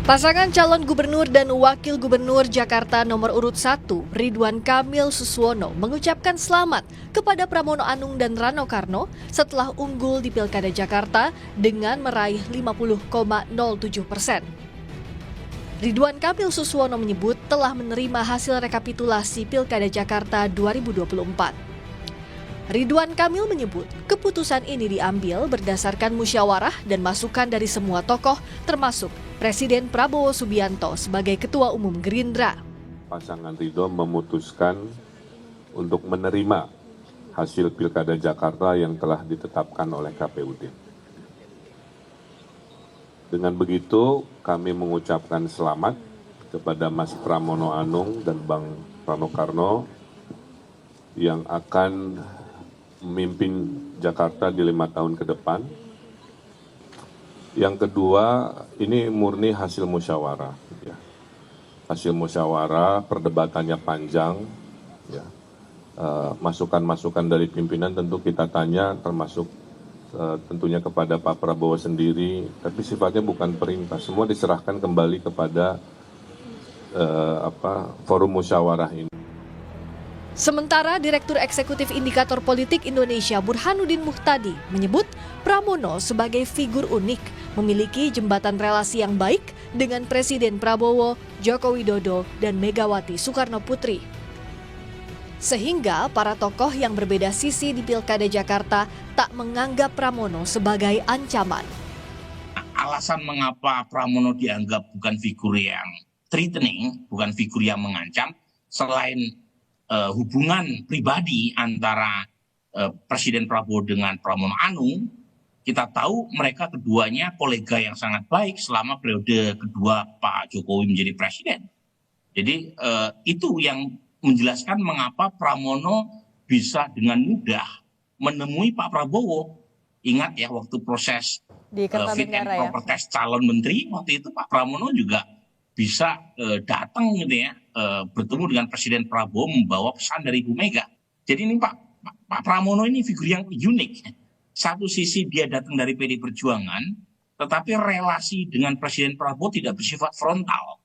Pasangan calon gubernur dan wakil gubernur Jakarta nomor urut 1, Ridwan Kamil Suswono, mengucapkan selamat kepada Pramono Anung dan Rano Karno setelah unggul di Pilkada Jakarta dengan meraih 50,07%. Ridwan Kamil Suswono menyebut telah menerima hasil rekapitulasi Pilkada Jakarta 2024. Ridwan Kamil menyebut keputusan ini diambil berdasarkan musyawarah dan masukan dari semua tokoh termasuk Presiden Prabowo Subianto sebagai Ketua Umum Gerindra. Pasangan Ridwan memutuskan untuk menerima hasil Pilkada Jakarta yang telah ditetapkan oleh KPUD. Dengan begitu kami mengucapkan selamat kepada Mas Pramono Anung dan Bang Rano Karno yang akan memimpin Jakarta di 5 tahun ke depan. Yang kedua, ini murni hasil musyawarah. Ya. Hasil musyawarah, perdebatannya panjang. Ya. Masukan-masukan dari pimpinan tentu kita tanya, termasuk tentunya kepada Pak Prabowo sendiri. Tapi sifatnya bukan perintah, semua diserahkan kembali kepada forum musyawarah ini. Sementara Direktur Eksekutif Indikator Politik Indonesia Burhanuddin Muhtadi menyebut Pramono sebagai figur unik, memiliki jembatan relasi yang baik dengan Presiden Prabowo, Joko Widodo, dan Megawati Soekarno Putri. Sehingga para tokoh yang berbeda sisi di Pilkada Jakarta tak menganggap Pramono sebagai ancaman. Alasan mengapa Pramono dianggap bukan figur yang threatening, bukan figur yang mengancam, selain hubungan pribadi antara Presiden Prabowo dengan Pramono Anung, kita tahu mereka keduanya kolega yang sangat baik selama periode kedua Pak Jokowi menjadi presiden. Jadi itu yang menjelaskan mengapa Pramono bisa dengan mudah menemui Pak Prabowo. Ingat ya waktu proses fit and proper test calon menteri, waktu itu Pak Pramono juga bisa datang gitu ya, bertemu dengan Presiden Prabowo membawa pesan dari Ibu Mega. Jadi ini Pak Pramono ini figur yang unik. Satu sisi dia datang dari PD Perjuangan, tetapi relasi dengan Presiden Prabowo tidak bersifat frontal.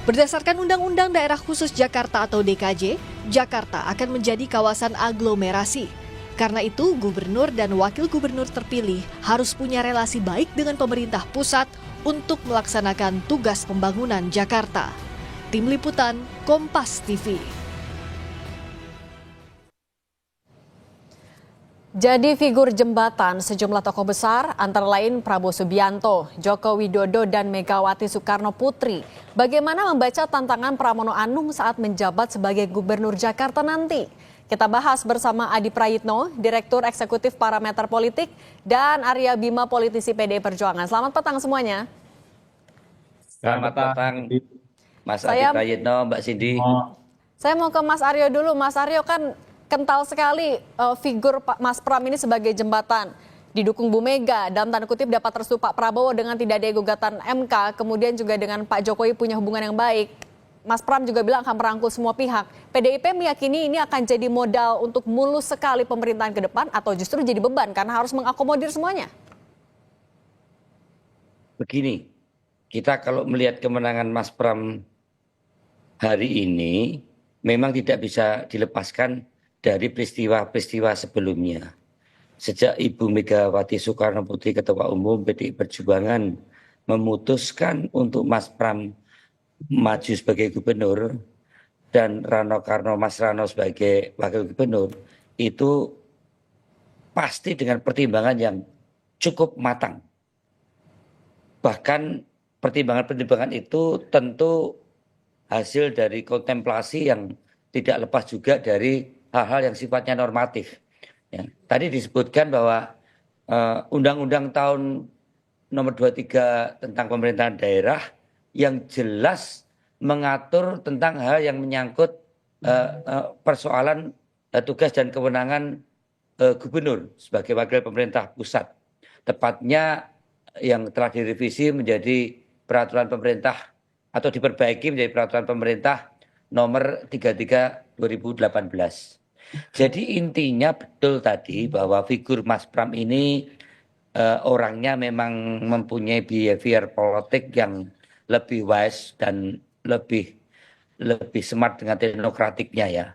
Berdasarkan Undang-Undang Daerah Khusus Jakarta atau DKJ, Jakarta akan menjadi kawasan aglomerasi. Karena itu, gubernur dan wakil gubernur terpilih harus punya relasi baik dengan pemerintah pusat untuk melaksanakan tugas pembangunan Jakarta. Tim Liputan, Kompas TV. Jadi figur jembatan sejumlah tokoh besar, antara lain Prabowo Subianto, Joko Widodo, dan Megawati Soekarno Putri. Bagaimana membaca tantangan Pramono Anung saat menjabat sebagai Gubernur Jakarta nanti? Kita bahas bersama Adi Prayitno, Direktur Eksekutif Parameter Politik, dan Arya Bima, politisi PDI Perjuangan. Selamat petang semuanya. Selamat petang, Mas Adi Prayitno, Mbak Cindy. Saya mau ke Mas Aryo dulu. Mas Aryo kan kental sekali figur Mas Pram ini sebagai jembatan. Didukung Bu Mega, dalam tanda kutip dapat restu Pak Prabowo dengan tidak ada gugatan MK, kemudian juga dengan Pak Jokowi punya hubungan yang baik. Mas Pram juga bilang akan merangkul semua pihak. PDIP meyakini ini akan jadi modal untuk mulus sekali pemerintahan ke depan atau justru jadi beban karena harus mengakomodir semuanya? Begini, kita kalau melihat kemenangan Mas Pram hari ini memang tidak bisa dilepaskan dari peristiwa-peristiwa sebelumnya. Sejak Ibu Megawati Soekarno Putri Ketua Umum PDI Perjuangan memutuskan untuk Mas Pram maju sebagai gubernur dan Rano Karno, Mas Rano sebagai wakil gubernur, itu pasti dengan pertimbangan yang cukup matang. Bahkan pertimbangan-pertimbangan itu tentu hasil dari kontemplasi yang tidak lepas juga dari hal-hal yang sifatnya normatif. Ya. Tadi disebutkan bahwa Undang-Undang tahun nomor 23 tentang pemerintahan daerah yang jelas mengatur tentang hal yang menyangkut persoalan tugas dan kewenangan gubernur sebagai wakil pemerintah pusat. Tepatnya yang telah direvisi menjadi peraturan pemerintah atau diperbaiki menjadi peraturan pemerintah nomor 33 2018. Jadi intinya betul tadi bahwa figur Mas Pram ini orangnya memang mempunyai behavior politik yang lebih wise dan lebih smart dengan teknokratiknya ya.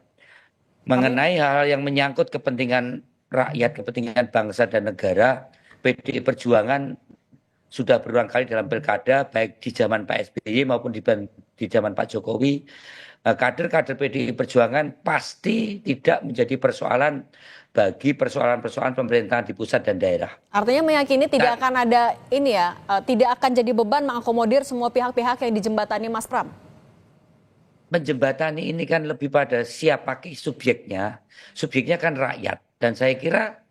Mengenai hal-hal yang menyangkut kepentingan rakyat, kepentingan bangsa dan negara, PDI Perjuangan sudah berulang kali dalam pilkada, baik di zaman Pak SBY maupun di zaman Pak Jokowi, kader-kader PDI Perjuangan pasti tidak menjadi persoalan bagi persoalan-persoalan pemerintahan di pusat dan daerah. Artinya meyakini tidak akan ada ini ya, tidak akan jadi beban mengakomodir semua pihak-pihak yang dijembatani Mas Pram. Menjembatani ini kan lebih pada siapa subjeknya. Subjeknya kan rakyat. Dan saya kira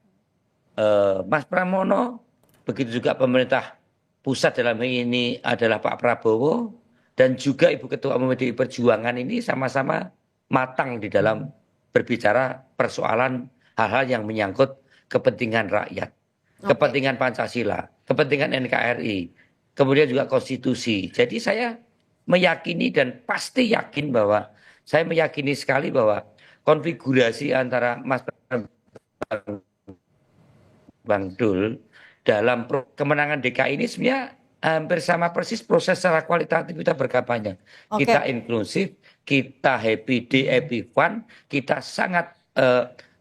Mas Pramono, begitu juga pemerintah pusat dalam ini adalah Pak Prabowo, dan juga Ibu Ketua Umum PDI Perjuangan ini sama-sama matang di dalam berbicara persoalan hal-hal yang menyangkut kepentingan rakyat, kepentingan Pancasila, kepentingan NKRI, kemudian juga konstitusi. Jadi saya meyakini dan pasti yakin bahwa saya meyakini sekali bahwa konfigurasi antara Mas Bang Dul dalam kemenangan DKI ini sebenarnya hampir sama persis proses secara kualitatif kita berkampanye. Kita inklusif, kita happy day, happy fun, kita sangat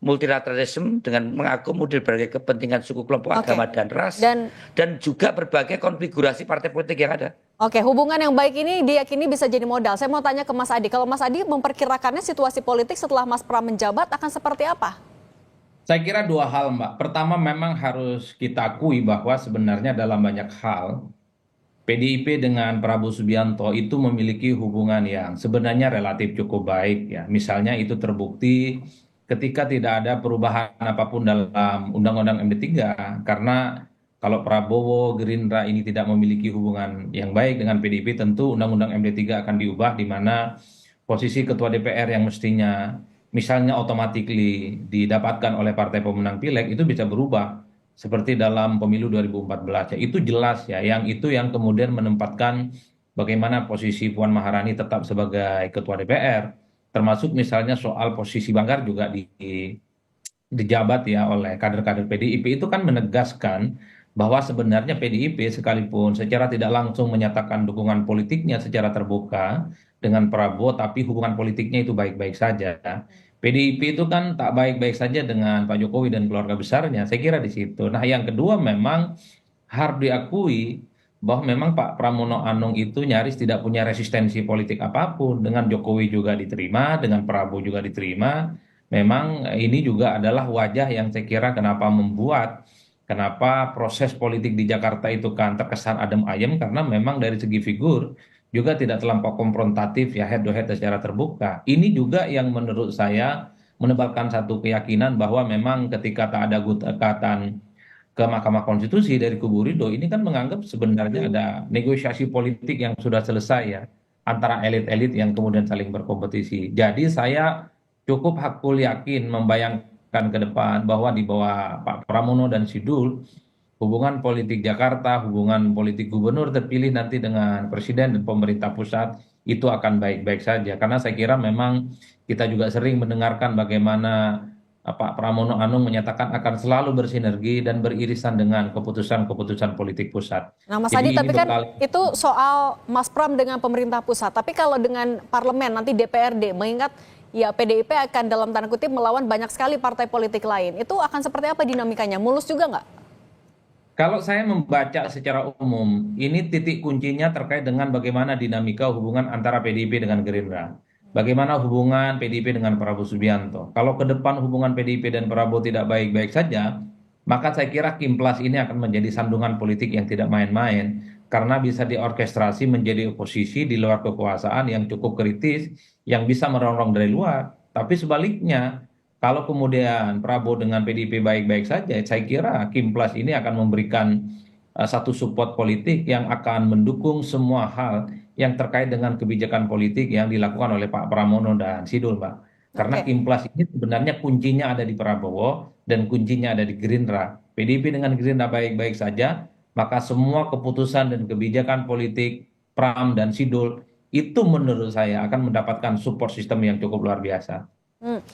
multilateralism dengan mengakomodir berbagai kepentingan suku, kelompok, agama dan ras, dan juga berbagai konfigurasi partai politik yang ada. Oke, hubungan yang baik ini diyakini bisa jadi modal. Saya mau tanya ke Mas Adi, kalau Mas Adi memperkirakannya situasi politik setelah Mas Pram menjabat akan seperti apa? Saya kira dua hal, Mbak. Pertama, memang harus kita akui bahwa sebenarnya dalam banyak hal PDIP dengan Prabowo Subianto itu memiliki hubungan yang sebenarnya relatif cukup baik ya. Misalnya itu terbukti ketika tidak ada perubahan apapun dalam Undang-Undang MD3, karena kalau Prabowo Gerindra ini tidak memiliki hubungan yang baik dengan PDIP, tentu Undang-Undang MD3 akan diubah, di mana posisi Ketua DPR yang mestinya misalnya automatically didapatkan oleh partai pemenang pileg itu bisa berubah seperti dalam pemilu 2014 ya. Itu jelas ya, yang kemudian menempatkan bagaimana posisi Puan Maharani tetap sebagai Ketua DPR, termasuk misalnya soal posisi Banggar juga dijabat ya oleh kader-kader PDIP. Itu kan menegaskan bahwa sebenarnya PDIP sekalipun secara tidak langsung menyatakan dukungan politiknya secara terbuka dengan Prabowo, tapi hubungan politiknya itu baik-baik saja. PDIP itu kan tak baik-baik saja dengan Pak Jokowi dan keluarga besarnya, saya kira di situ. Nah, yang kedua memang harus diakui bahwa memang Pak Pramono Anung itu nyaris tidak punya resistensi politik apapun. Dengan Jokowi juga diterima, dengan Prabowo juga diterima. Memang ini juga adalah wajah yang saya kira kenapa proses politik di Jakarta itu kan terkesan adem ayem, karena memang dari segi figur juga tidak terlampau konfrontatif ya, head to head secara terbuka. Ini juga yang menurut saya menebalkan satu keyakinan bahwa memang ketika tak ada gugatan ke Mahkamah Konstitusi dari kubu Ridho, ini kan menganggap sebenarnya ada negosiasi politik yang sudah selesai ya antara elit-elit yang kemudian saling berkompetisi. Jadi saya cukup hakul yakin membayangkan ke depan bahwa di bawah Pak Pramono dan Sidul, hubungan politik Jakarta, hubungan politik gubernur terpilih nanti dengan presiden dan pemerintah pusat itu akan baik-baik saja. Karena saya kira memang kita juga sering mendengarkan bagaimana Pak Pramono Anung menyatakan akan selalu bersinergi dan beririsan dengan keputusan-keputusan politik pusat. Nah, Mas Adi, tapi kan itu soal Mas Pram dengan pemerintah pusat. Tapi kalau dengan parlemen nanti DPRD, mengingat ya PDIP akan dalam tanda kutip melawan banyak sekali partai politik lain, itu akan seperti apa dinamikanya? Mulus juga nggak? Kalau saya membaca secara umum, ini titik kuncinya terkait dengan bagaimana dinamika hubungan antara PDIP dengan Gerindra. Bagaimana hubungan PDIP dengan Prabowo Subianto. Kalau ke depan hubungan PDIP dan Prabowo tidak baik-baik saja, maka saya kira Kimplas ini akan menjadi sandungan politik yang tidak main-main. Karena bisa diorkestrasi menjadi oposisi di luar kekuasaan yang cukup kritis, yang bisa merongrong dari luar. Tapi sebaliknya, kalau kemudian Prabowo dengan PDIP baik-baik saja, saya kira Kimplas ini akan memberikan satu support politik yang akan mendukung semua hal yang terkait dengan kebijakan politik yang dilakukan oleh Pak Pramono dan Sidul, Mbak. Karena Kimplas ini sebenarnya kuncinya ada di Prabowo dan kuncinya ada di Gerindra. PDIP dengan Gerindra baik-baik saja, maka semua keputusan dan kebijakan politik Pram dan Sidul itu menurut saya akan mendapatkan support sistem yang cukup luar biasa.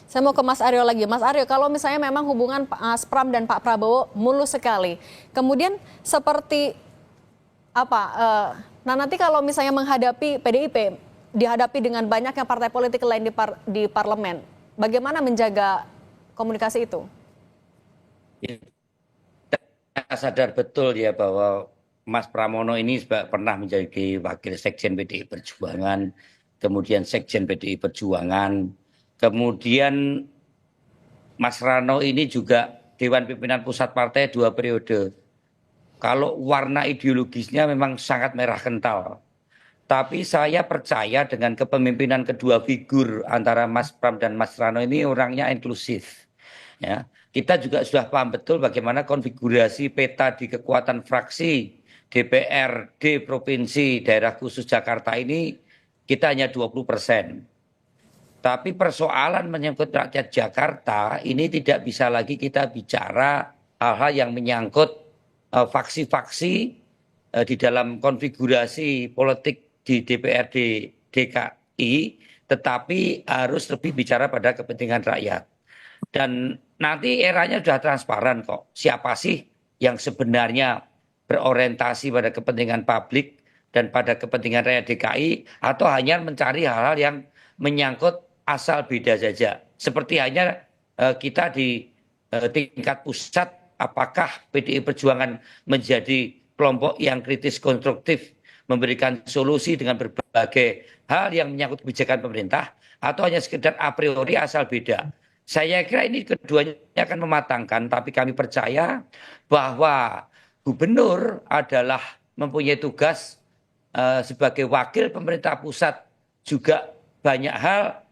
Saya mau ke Mas Aryo lagi. Mas Aryo, kalau misalnya memang hubungan Mas Pram dan Pak Prabowo mulus sekali, kemudian seperti apa? Nah nanti kalau misalnya menghadapi PDIP, dihadapi dengan banyaknya partai politik lain di parlemen, bagaimana menjaga komunikasi itu? Kita sadar betul ya bahwa Mas Pramono ini pernah menjadi wakil sekjen PDI Perjuangan, kemudian sekjen PDI Perjuangan, kemudian Mas Rano ini juga Dewan Pimpinan Pusat Partai 2 periode. Kalau warna ideologisnya memang sangat merah kental. Tapi saya percaya dengan kepemimpinan kedua figur antara Mas Pram dan Mas Rano ini orangnya inklusif. Ya, kita juga sudah paham betul bagaimana konfigurasi peta di kekuatan fraksi DPRD Provinsi Daerah Khusus Jakarta ini kita hanya 20%. Tapi persoalan menyangkut rakyat Jakarta ini tidak bisa lagi kita bicara hal-hal yang menyangkut faksi-faksi di dalam konfigurasi politik di DPRD DKI, tetapi harus lebih bicara pada kepentingan rakyat. Dan nanti eranya sudah transparan kok. Siapa sih yang sebenarnya berorientasi pada kepentingan publik dan pada kepentingan rakyat DKI, atau hanya mencari hal-hal yang menyangkut asal beda saja. Seperti hanya kita di tingkat pusat, apakah PDI Perjuangan menjadi kelompok yang kritis konstruktif, memberikan solusi dengan berbagai hal yang menyangkut kebijakan pemerintah, atau hanya sekedar a priori asal beda. Saya kira ini keduanya akan mematangkan, tapi kami percaya bahwa gubernur adalah mempunyai tugas sebagai wakil pemerintah pusat. Juga banyak hal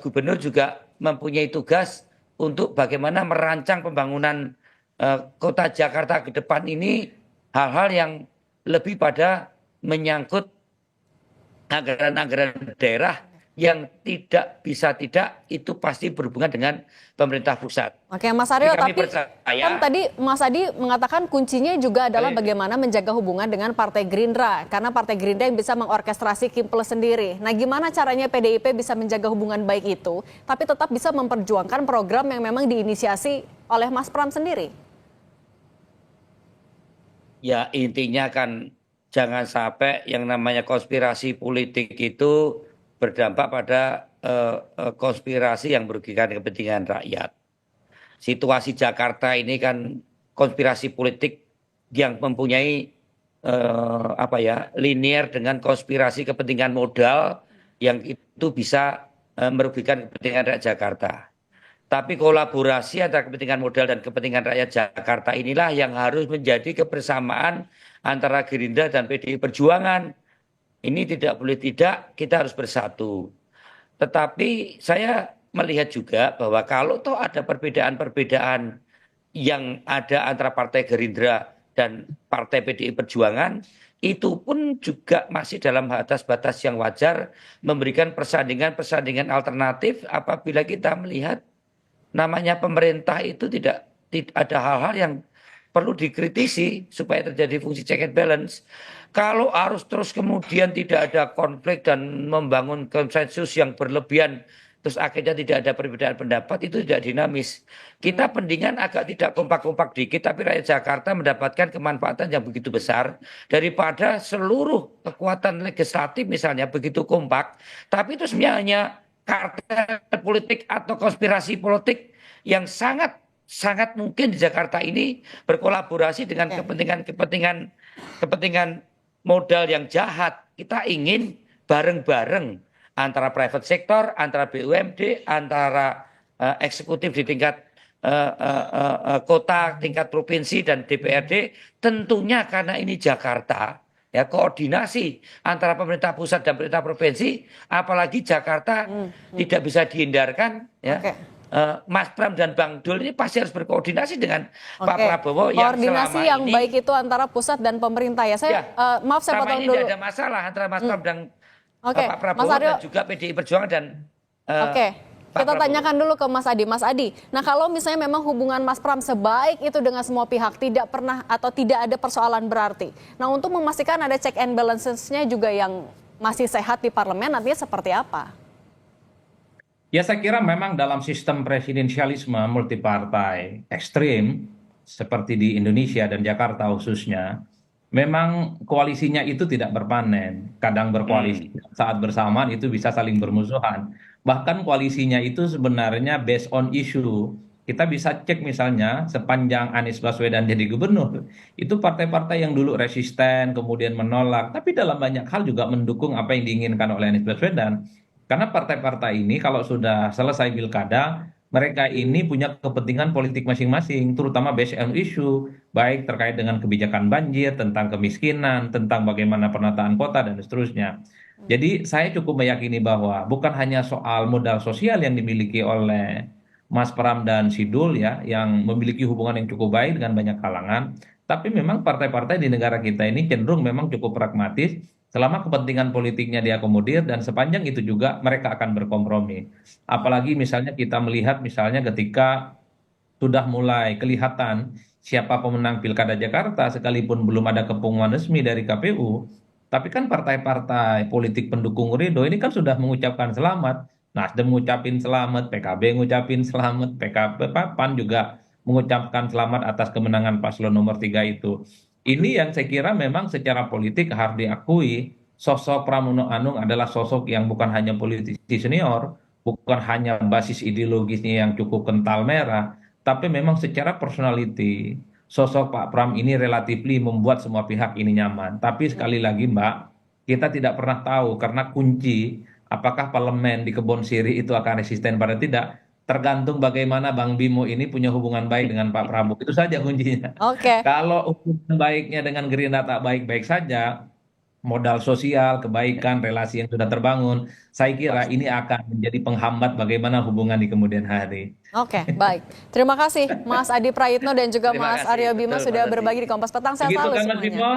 gubernur juga mempunyai tugas untuk bagaimana merancang pembangunan kota Jakarta ke depan ini, hal-hal yang lebih pada menyangkut anggaran-anggaran daerah yang tidak bisa tidak itu pasti berhubungan dengan pemerintah pusat. Oke, Mas Aryo, Kami tapi percaya, kan tadi Mas Adi mengatakan kuncinya juga adalah bagaimana menjaga hubungan dengan Partai Gerindra, karena Partai Gerindra yang bisa mengorkestrasi Kim Plus sendiri. Nah, gimana caranya PDIP bisa menjaga hubungan baik itu, tapi tetap bisa memperjuangkan program yang memang diinisiasi oleh Mas Pram sendiri? Ya intinya kan jangan sampai yang namanya konspirasi politik itu berdampak pada konspirasi yang merugikan kepentingan rakyat. Situasi Jakarta ini kan konspirasi politik yang mempunyai linear dengan konspirasi kepentingan modal yang itu bisa merugikan kepentingan rakyat Jakarta. Tapi kolaborasi antara kepentingan modal dan kepentingan rakyat Jakarta inilah yang harus menjadi kebersamaan antara Gerindra dan PDI Perjuangan. Ini tidak boleh tidak, kita harus bersatu. Tetapi saya melihat juga bahwa kalau toh ada perbedaan-perbedaan yang ada antara Partai Gerindra dan Partai PDI Perjuangan, itu pun juga masih dalam batas-batas yang wajar, memberikan persandingan-persandingan alternatif apabila kita melihat namanya pemerintah itu tidak ada hal-hal yang perlu dikritisi supaya terjadi fungsi check and balance. Kalau harus terus kemudian tidak ada konflik dan membangun konsensus yang berlebihan, terus akhirnya tidak ada perbedaan pendapat, itu tidak dinamis. Kita pendingan agak tidak kompak-kompak dikit, tapi rakyat Jakarta mendapatkan kemanfaatan yang begitu besar daripada seluruh kekuatan legislatif misalnya begitu kompak, tapi itu sebenarnya hanya kartel politik atau konspirasi politik yang sangat mungkin di Jakarta ini berkolaborasi dengan kepentingan modal yang jahat. Kita ingin bareng-bareng antara private sector, antara BUMD, antara eksekutif di tingkat kota, tingkat provinsi dan DPRD. Tentunya karena ini Jakarta, ya koordinasi antara pemerintah pusat dan pemerintah provinsi, apalagi Jakarta tidak bisa dihindarkan, ya. Mas Pram dan Bang Dul ini pasti harus berkoordinasi dengan Pak Prabowo yang koordinasi yang ini, baik itu antara pusat dan pemerintah ya. Saya maaf saya potong dulu. Tidak ada masalah antara Mas Pram dan Pak Prabowo dan juga PDI Perjuangan dan kita tanyakan dulu ke Mas Adi. Mas Adi, nah kalau misalnya memang hubungan Mas Pram sebaik itu dengan semua pihak, tidak pernah atau tidak ada persoalan berarti. Nah untuk memastikan ada check and balances-nya juga yang masih sehat di parlemen, nantinya seperti apa? Ya saya kira memang dalam sistem presidensialisme multipartai ekstrim seperti di Indonesia dan Jakarta khususnya, memang koalisinya itu tidak berpanen. Kadang berkoalisi, saat bersamaan itu bisa saling bermusuhan. Bahkan koalisinya itu sebenarnya based on issue. Kita bisa cek misalnya sepanjang Anies Baswedan jadi gubernur, itu partai-partai yang dulu resisten, kemudian menolak, tapi dalam banyak hal juga mendukung apa yang diinginkan oleh Anies Baswedan. Karena partai-partai ini kalau sudah selesai pilkada, mereka ini punya kepentingan politik masing-masing, terutama based on issue, baik terkait dengan kebijakan banjir, tentang kemiskinan, tentang bagaimana penataan kota, dan seterusnya. Jadi saya cukup meyakini bahwa bukan hanya soal modal sosial yang dimiliki oleh Mas Pram dan Sidul ya, yang memiliki hubungan yang cukup baik dengan banyak kalangan, tapi memang partai-partai di negara kita ini cenderung memang cukup pragmatis, selama kepentingan politiknya diakomodir dan sepanjang itu juga mereka akan berkompromi. Apalagi misalnya kita melihat misalnya ketika sudah mulai kelihatan siapa pemenang Pilkada Jakarta sekalipun belum ada pengumuman resmi dari KPU, tapi kan partai-partai politik pendukung Ridho ini kan sudah mengucapkan selamat. Nasdem ngucapin selamat, PKB ngucapin selamat, PAN juga mengucapkan selamat atas kemenangan paslon nomor 3 itu. Ini yang saya kira memang secara politik harus diakui, sosok Pramono Anung adalah sosok yang bukan hanya politisi senior, bukan hanya basis ideologisnya yang cukup kental merah, tapi memang secara personality, sosok Pak Pram ini relatifly membuat semua pihak ini nyaman. Tapi sekali lagi Mbak, kita tidak pernah tahu karena kunci apakah parlemen di Kebon Siri itu akan resisten pada tidak, tergantung bagaimana Bang Bimo ini punya hubungan baik dengan Pak Prabowo. Itu saja kuncinya. Oke, Kalau hubungan baiknya dengan Gerindra tak baik-baik saja, modal sosial, kebaikan, relasi yang sudah terbangun, saya kira ini akan menjadi penghambat bagaimana hubungan di kemudian hari. oke, baik. Terima kasih Mas Adi Prayitno dan juga Terima Mas kasih, Aryo Bima betul, sudah Mas Adi. berbagi di Kompas Petang. Sehat Begitu selalu kan Mas semuanya. Bimo?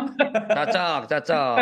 Cocok, cocok.